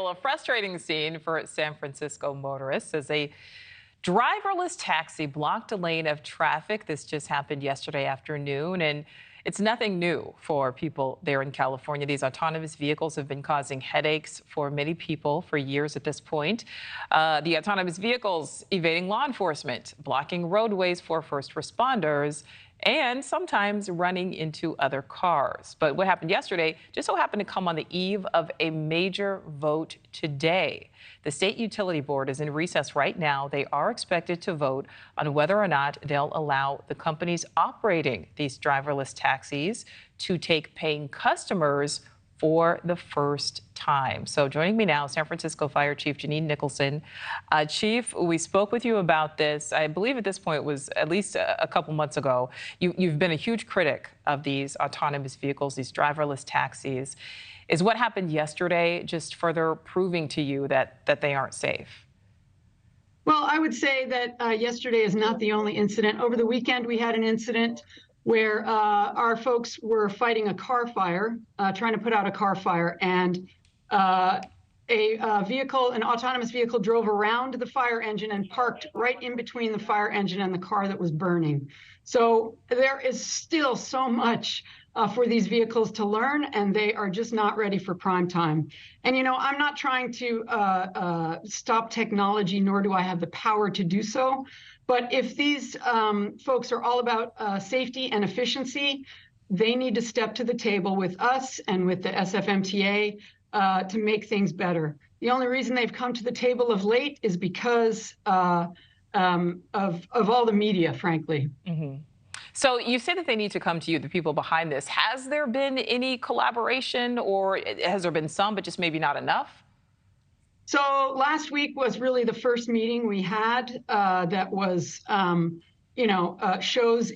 Well, a frustrating scene for San Francisco motorists as a driverless taxi blocked a lane of traffic. This just happened yesterday afternoon, and it's nothing new for people there in California. These autonomous vehicles have been causing headaches for many people for years at this point. The autonomous vehicles evading law enforcement, blocking roadways for first responders, and sometimes running into other cars. But what happened yesterday just so happened to come on the eve of a major vote today. The State Utility Board is in recess right now. They are expected to vote on whether or not they'll allow the companies operating these driverless taxis to take paying customers for the first time. So joining me now, San Francisco Fire Chief Janine Nicholson. Chief, we spoke with you about this. I believe at this point it was at least a couple months ago. You've been a huge critic of these autonomous vehicles, these driverless taxis. Is what happened yesterday just further proving to you that they aren't safe? Well, I would say that yesterday is not the only incident. Over the weekend, we had an incident where our folks were fighting a car fire, trying to put out a car fire, and an autonomous vehicle drove around the fire engine and parked right in between the fire engine and the car that was burning. So there is still so much for these vehicles to learn, and they are just not ready for prime time. And, you know, I'm not trying to stop technology, nor do I have the power to do so. But if these folks are all about safety and efficiency, they need to step to the table with us and with the SFMTA to make things better. The only reason they've come to the table of late is because of all the media, frankly. Mm-hmm. So you say that they need to come to you, the people behind this. Has there been any collaboration, or has there been some, but just maybe not enough? So last week was really the first meeting we had that was, shows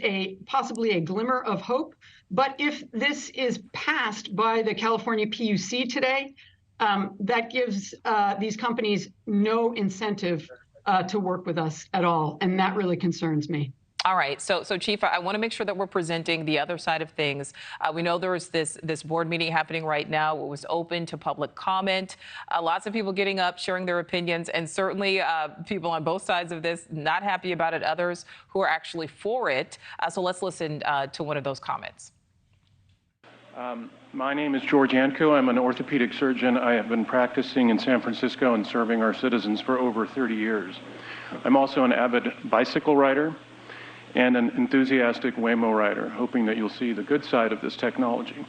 possibly a glimmer of hope. But if this is passed by the California PUC today, that gives these companies no incentive to work with us at all. And that really concerns me. All right. So Chief, I want to make sure that we're presenting the other side of things. We know there's this board meeting happening right now. It was open to public comment. Lots of people getting up, sharing their opinions, and certainly people on both sides of this not happy about it, others who are actually for it. So let's listen to one of those comments. My name is George Anko. I'm an orthopedic surgeon. I have been practicing in San Francisco and serving our citizens for over 30 years. I'm also an avid bicycle rider and an enthusiastic Waymo rider, hoping that you'll see the good side of this technology.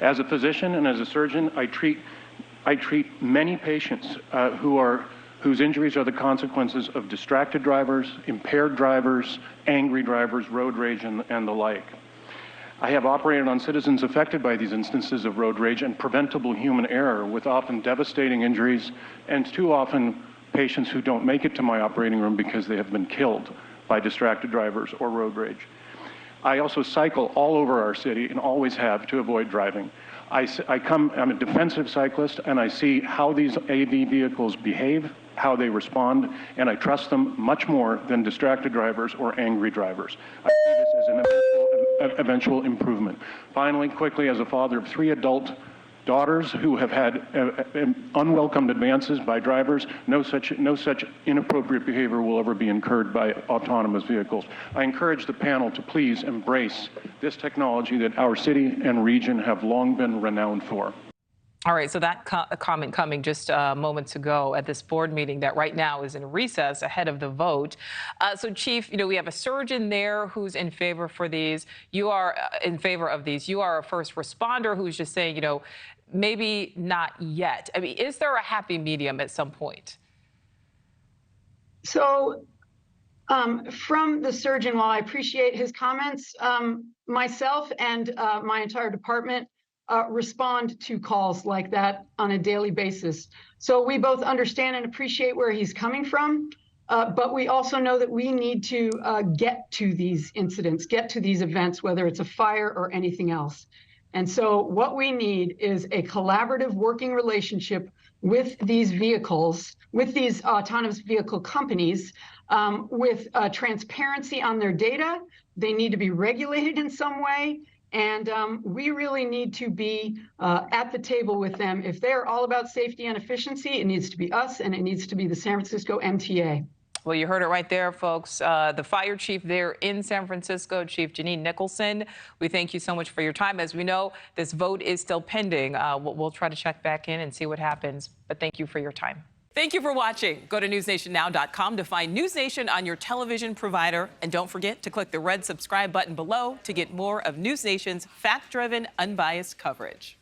As a physician and as a surgeon, I treat many patients whose injuries are the consequences of distracted drivers, impaired drivers, angry drivers, road rage, and the like. I have operated on citizens affected by these instances of road rage and preventable human error with often devastating injuries, and too often patients who don't make it to my operating room because they have been killed by distracted drivers or road rage. I also cycle all over our city and always have to avoid driving. I'm a defensive cyclist, and I see how these AV vehicles behave, how they respond, and I trust them much more than distracted drivers or angry drivers. I see this as an eventual improvement. Finally, quickly, as a father of 3 adult daughters who have had unwelcomed advances by drivers, no such inappropriate behavior will ever be incurred by autonomous vehicles. I encourage the panel to please embrace this technology that our city and region have long been renowned for. All right, so that comment coming just moments ago at this board meeting that right now is in recess ahead of the vote. So, Chief, you know, we have a surgeon there who's in favor for these. You are in favor of these. You are a first responder who's just saying, you know, maybe not yet. I mean, is there a happy medium at some point? So, from the surgeon, while I appreciate his comments, myself and my entire department respond to calls like that on a daily basis. So we both understand and appreciate where he's coming from, but we also know that we need to get to these incidents, get to these events, whether it's a fire or anything else. And so what we need is a collaborative working relationship with these vehicles, with these autonomous vehicle companies, with transparency on their data. They need to be regulated in some way. And we really need to be at the table with them. If they're all about safety and efficiency, it needs to be us, and it needs to be the San Francisco MTA. Well, you heard it right there, folks. The fire chief there in San Francisco, Chief Janine Nicholson, we thank you so much for your time. As we know, this vote is still pending. We'll try to check back in and see what happens. But thank you for your time. Thank you for watching. Go to newsnationnow.com to find News Nation on your television provider. And don't forget to click the red subscribe button below to get more of News Nation's fact-driven, unbiased coverage.